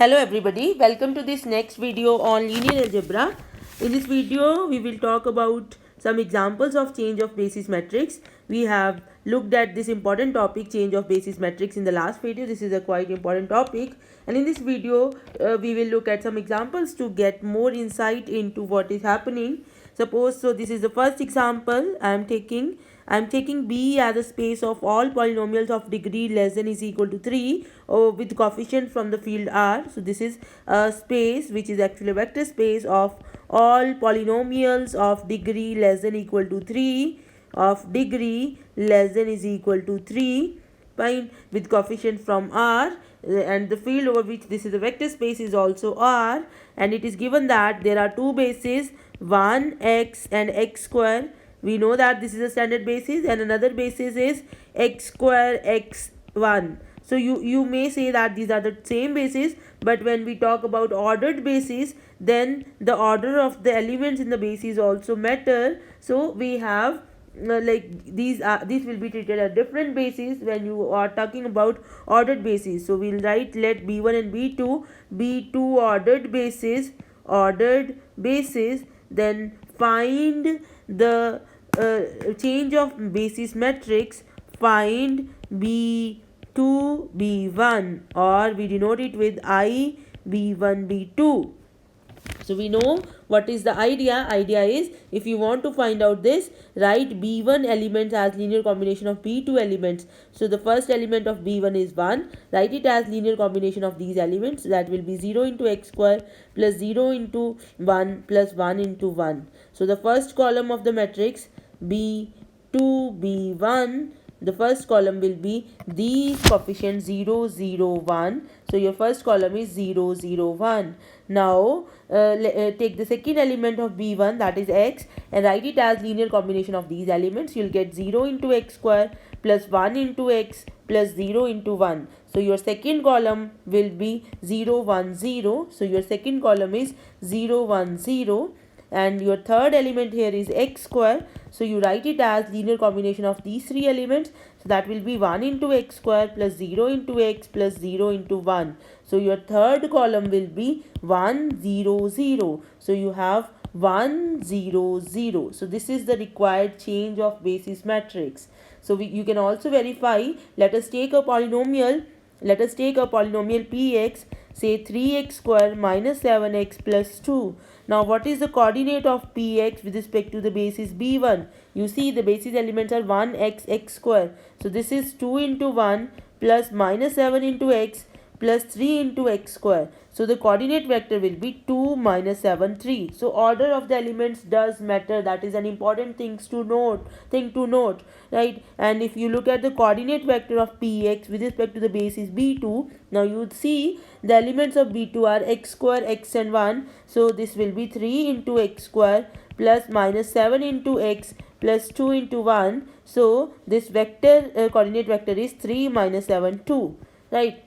Hello everybody, welcome to this next video on linear algebra. In this video, we will talk about some examples of change of basis matrix. We have looked at this important topic, change of basis matrix, in the last video. This is a quite important topic, and in this video, we will look at some examples to get more insight into what is happening. Suppose, so this is the first example I am taking B as a space of all polynomials of degree less than is equal to 3 with coefficient from the field R. So this is a space which is actually a vector space of all polynomials of degree less than equal to 3 fine, with coefficient from R, and the field over which this is a vector space is also R, and it is given that there are two bases 1x and x square. We know that this is a standard basis, and another basis is x square x1. So you may say that these are the same basis, but when we talk about ordered basis, then the order of the elements in the basis also matter. So we have these will be treated as different basis when you are talking about ordered basis. So we'll write, let b1 and b2 be two ordered basis, then find the change of basis matrix, find b2 b1, or we denote it with I b1 b2. So we know what is the idea. Idea is, if you want to find out this, write b1 elements as linear combination of b2 elements. So the first element of b1 is 1. Write it as linear combination of these elements. That will be 0 into x square plus 0 into 1 plus 1 into 1. So the first column of the matrix b2 b1, the first column will be these coefficients 0 0 1. So your first column is 0 0 1. Now take the second element of b1, that is x, and write it as linear combination of these elements. You'll get 0 into x square plus 1 into x plus 0 into 1. So your second column will be 0 1 0. So your second column is 0 1 0. And your third element here is x square. So you write it as linear combination of these three elements. So that will be 1 into x square plus 0 into x plus 0 into 1. So your third column will be 1 0 0. So you have 1 0 0. So this is the required change of basis matrix. So you can also verify. Let us take a polynomial px, say 3x square minus 7x plus 2. Now what is the coordinate of px with respect to the basis b1? You see the basis elements are 1x x square. So this is 2 into 1 plus minus 7 into x plus 3 into x square. So the coordinate vector will be 2 minus 7 3. So order of the elements does matter. That is an important thing to note, right? And if you look at the coordinate vector of px with respect to the basis b2, now you would see the elements of b2 are x square x and 1. So this will be 3 into x square plus minus 7 into x plus 2 into 1. So this vector coordinate vector is 3 minus 7 2, right?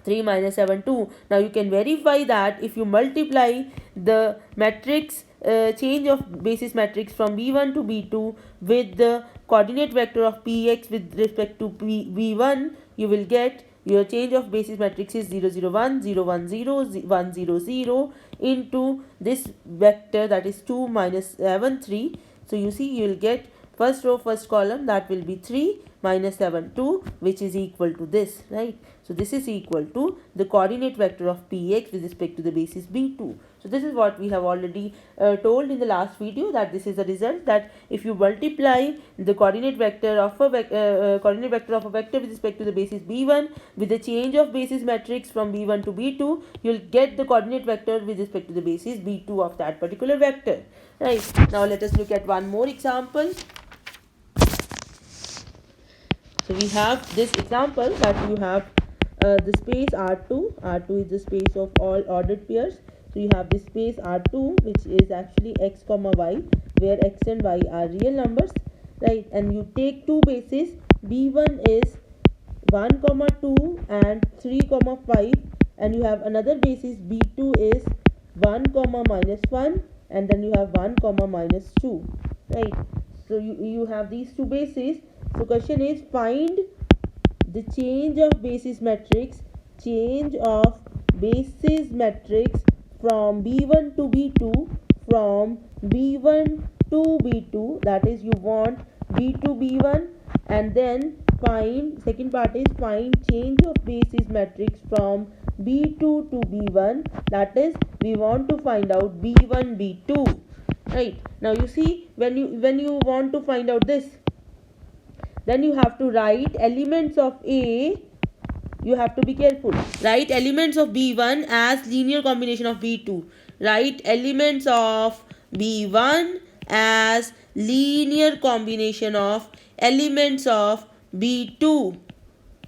3 minus 7 2. Now you can verify that if you multiply the matrix change of basis matrix from b1 to b2 with the coordinate vector of px with respect to b1, you will get your change of basis matrix is 0 0 1 0 1 0 1 0 0 into this vector, that is 2 minus 7 3. So you see you will get first row first column, that will be 3 minus 7 2, which is equal to this, right? So this is equal to the coordinate vector of px with respect to the basis b2. So this is what we have already told in the last video, that this is the result, that if you multiply the coordinate vector of a vector with respect to the basis b1 with the change of basis matrix from b1 to b2, you'll get the coordinate vector with respect to the basis b2 of that particular vector, right? Now let us look at one more example. So we have this example that you have the space R2 is the space of all ordered pairs. So you have this space R2, which is actually x comma y, where x and y are real numbers, right? And you take two bases, b1 is 1 comma 2 and 3 comma 5, and you have another basis b2 is 1 comma minus 1, and then you have 1 comma minus 2, right? So you have these two bases. So question is, find the change of basis matrix, change of basis matrix from B1 to B2, from B1 to B2, that is you want B2 B1, and then find, second part is find change of basis matrix from B2 to B1, that is we want to find out B1 B2. Right, now you see, when you want to find out this, then you have to write elements of A. You have to be careful. Write elements of B1 as linear combination of B2. Write elements of B1 as linear combination of elements of B2.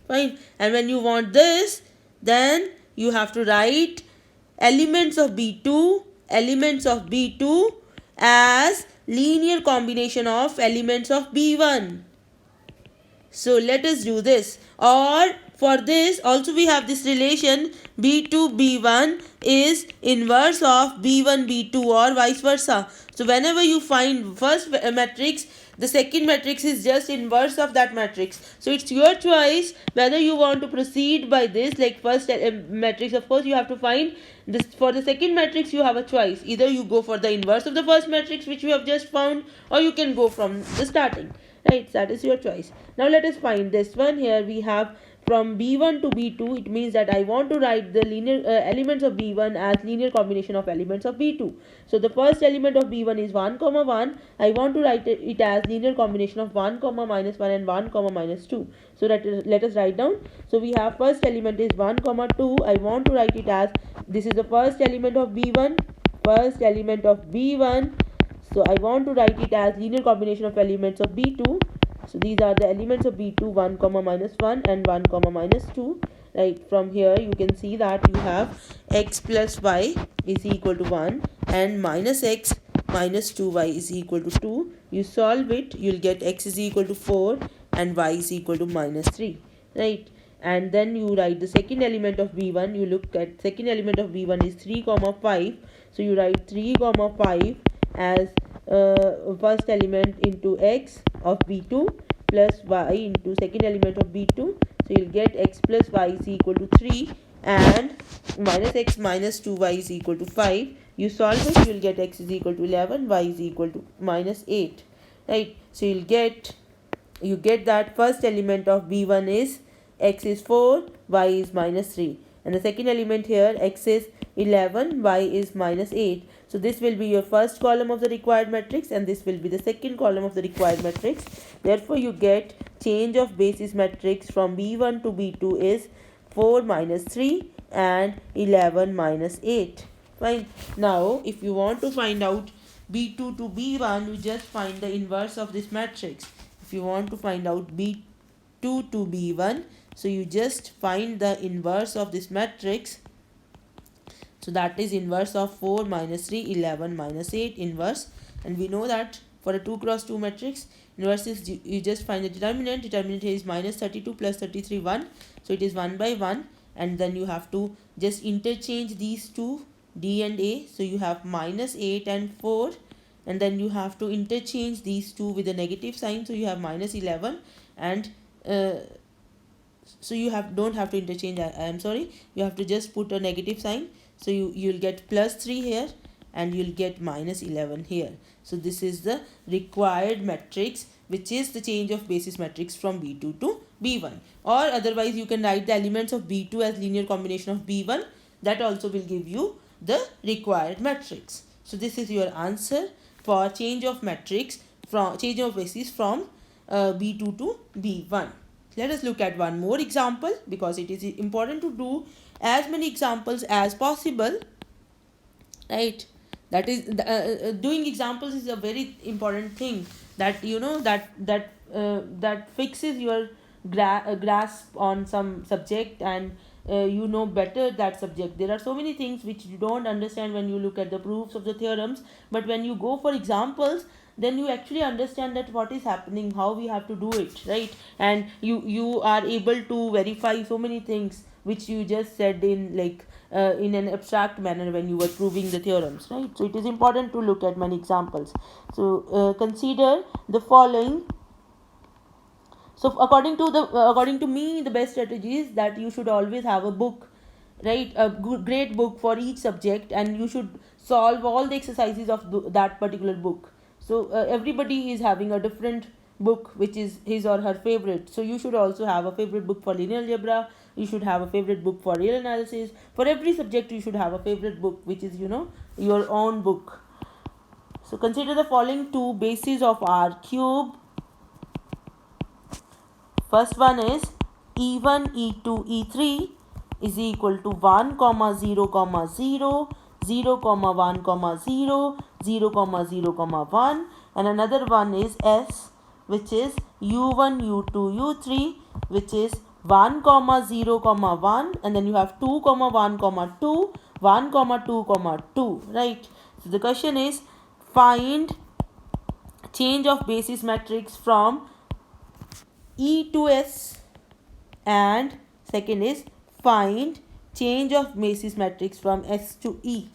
Fine. And when you want this, then you have to write elements of B2 as linear combination of elements of B1. So let us do this. Or for this also we have this relation B2 B1 is inverse of B1 B2 or vice versa. So whenever you find first matrix, the second matrix is just inverse of that matrix. So it's your choice whether you want to proceed by this, like first matrix, of course you have to find this. For the second matrix you have a choice, either you go for the inverse of the first matrix which you have just found, or you can go from the starting. Right, that is your choice. Now let us find this one. Here we have from B1 to B2. It means that I want to write the linear elements of B1 as linear combination of elements of B2. So the first element of B1 is 1 comma 1. I want to write it as linear combination of 1 comma minus 1 and 1 comma minus 2. So let us write down. So we have first element is 1 comma 2. I want to write it as, this is the first element of B1. First element of B1. So I want to write it as linear combination of elements of B2. So these are the elements of B2, 1 comma minus 1 and 1 comma minus 2. Right, from here you can see that you have x plus y is equal to 1 and minus x minus 2y is equal to 2. You solve it, you'll get x is equal to 4 and y is equal to minus 3. Right, and then you write the second element of B1. You look at second element of B1 is 3 comma 5. So you write 3 comma 5 as first element into x of B2 plus y into second element of B2. So you'll get x plus y is equal to 3 and minus x minus 2y is equal to 5. You solve it, you'll get x is equal to 11, y is equal to minus 8. Right, so you get that first element of B1 is x is 4, y is minus 3, and the second element here x is 11, y is minus 8. So this will be your first column of the required matrix and this will be the second column of the required matrix. Therefore you get change of basis matrix from B1 to B2 is 4 minus 3 and 11 minus 8. Fine. Now if you want to find out B2 to B1, you just find the inverse of this matrix. If you want to find out B2 to B1, so you just find the inverse of this matrix. So that is inverse of 4 minus 3, 11 minus 8 inverse. And we know that for a 2 cross 2 matrix, inverse is, you just find the determinant. Determinant here is minus 32 plus 33, 1. So it is 1 by 1. And then you have to just interchange these two, D and A. So you have minus 8 and 4. And then you have to interchange these two with a negative sign. So you have minus 11 and so you don't have to interchange. I am sorry, you have to just put a negative sign. So you'll get plus 3 here and you'll get minus 11 here. So this is the required matrix, which is the change of basis matrix from B2 to B1. Or otherwise you can write the elements of B2 as linear combination of B1. That also will give you the required matrix. So this is your answer for change of matrix from change of basis from B2 to B1. Let us look at one more example because it is important to do as many examples as possible. Right, that is doing examples is a very important thing, that you know that fixes your grasp on some subject, and you know better that subject. There are so many things which you don't understand when you look at the proofs of the theorems, but when you go for examples, then you actually understand that what is happening, how we have to do it, right? And you are able to verify so many things which you just said in in an abstract manner when you were proving the theorems, right? So it is important to look at many examples. So consider the following. So according to me, the best strategy is that you should always have a book right? A great book for each subject, and you should solve all the exercises of that particular book. So everybody is having a different book which is his or her favorite. So you should also have a favorite book for linear algebra, you should have a favorite book for real analysis. For every subject you should have a favorite book which is, you know, your own book. So consider the following two bases of R cube. First one is E1, E2, E3 is equal to 1, 0, 0, 0, 1, 0, 0, 0, 1, and another one is S, which is U1, U2, U3, which is 1, 0, 1, and then you have 2, 1, 2, 1, 2, 2, right? So the question is find change of basis matrix from E to S, and second is find change of basis matrix from S to E,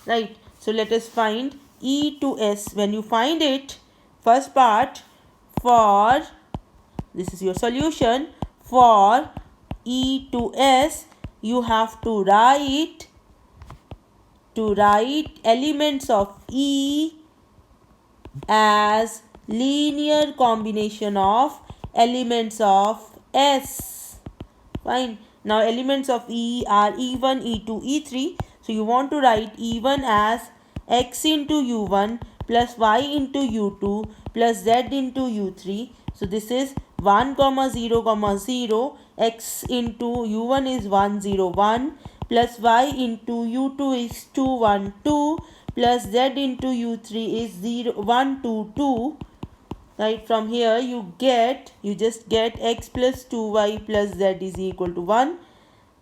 right? So let us find E to S. When you find it, first part, for this is your solution, for E to S you have to write elements of E as linear combination of elements of S. Fine. Now elements of E are E1, E2, E3. So you want to write E1 as x into U1 plus y into U2 plus z into U3. So this is 1, 0, 0, x into U1 is 1, 0, 1 plus y into U2 is 2, 1, 2 plus z into U3 is 0, 1, 2, 2. Right, from here you just get x plus 2y plus z is equal to 1.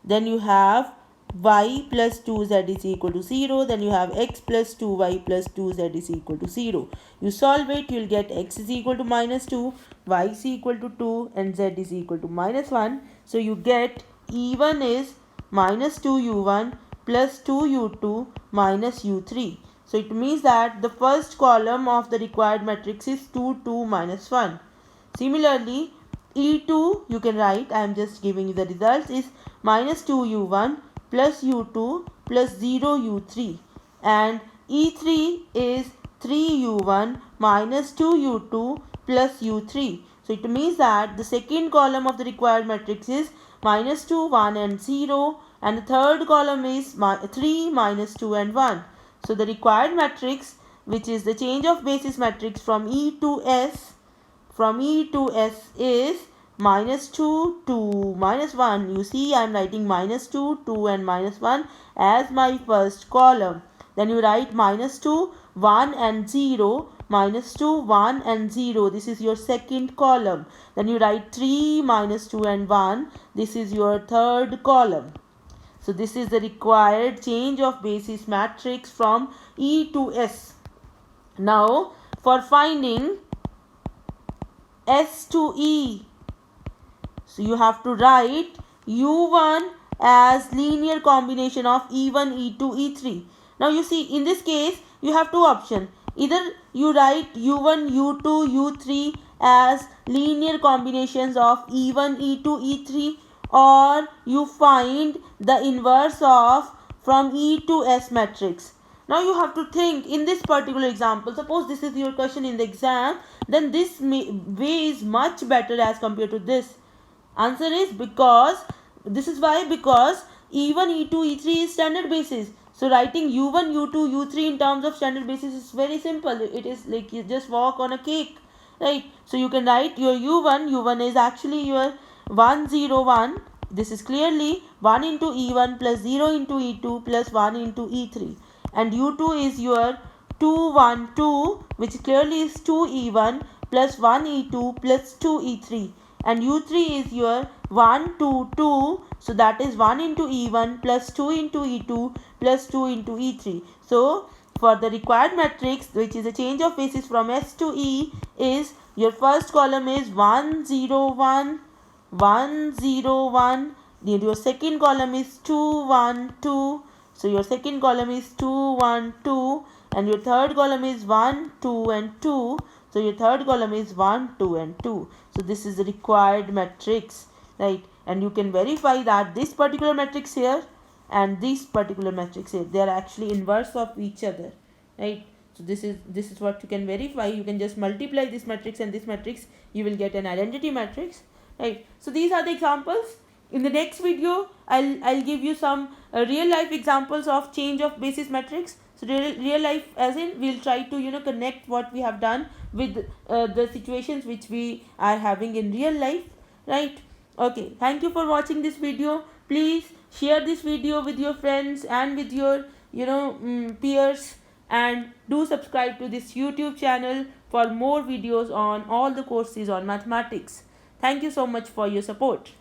Then you have y plus 2z is equal to 0. Then you have x plus 2y plus 2z is equal to 0. You solve it, you will get x is equal to minus 2, y is equal to 2, and z is equal to minus 1. So you get E1 is minus 2u1 plus 2u2 minus u3. So it means that the first column of the required matrix is 2, 2, minus 1. Similarly, E2 you can write, I am just giving you the results, is minus 2u1 plus u2 plus 0u3, and E3 is 3u1 minus 2u2 plus u3. So it means that the second column of the required matrix is minus 2, 1 and 0, and the third column is 3, minus 2 and 1. So the required matrix, which is the change of basis matrix from E to S, is minus 2, 2, minus 1. You see, I am writing minus 2, 2 and minus 1 as my first column. Then you write minus 2, 1 and 0, minus 2, 1 and 0. This is your second column. Then you write 3, minus 2 and 1. This is your third column. So this is the required change of basis matrix from E to S. Now for finding S to E, so you have to write U1 as linear combination of E1, E2, E3. Now you see, in this case you have two options. Either you write U1, U2, U3 as linear combinations of E1, E2, E3, or you find the inverse of from E to S matrix. Now you have to think in this particular example, suppose this is your question in the exam, then this way is much better as compared to this. Answer is because E1, E2, E3 is standard basis. So writing U1, U2, U3 in terms of standard basis is very simple. It is like you just walk on a cake, right? So you can write your U1 is actually your 1, 0, 1. This is clearly 1 into E1 plus 0 into E2 plus 1 into E3. And U2 is your 2, 1, 2, which clearly is 2 E1 plus 1 E2 plus 2 E3. And U3 is your 1, 2, 2. So that is 1 into E1 plus 2 into E2 plus 2 into E3. So for the required matrix, which is a change of basis from S to E, is your first column is 1, 0, 1, 1, 0, 1. Then your second column is 2, 1, 2. So your second column is 2, 1, 2. And your third column is 1, 2 and 2. So your third column is 1, 2 and 2. So this is the required matrix, right? And you can verify that this particular matrix here, and this particular matrix A. They are actually inverse of each other, right? So this is what you can verify. You can just multiply this matrix and this matrix, you will get an identity matrix, right? So these are the examples. In the next video, I'll give you some real life examples of change of basis matrix. So real life, as in we'll try to connect what we have done with the situations which we are having in real life, right? Okay, thank you for watching this video. Please share this video with your friends and with your peers, and do subscribe to this YouTube channel for more videos on all the courses on mathematics. Thank you so much for your support.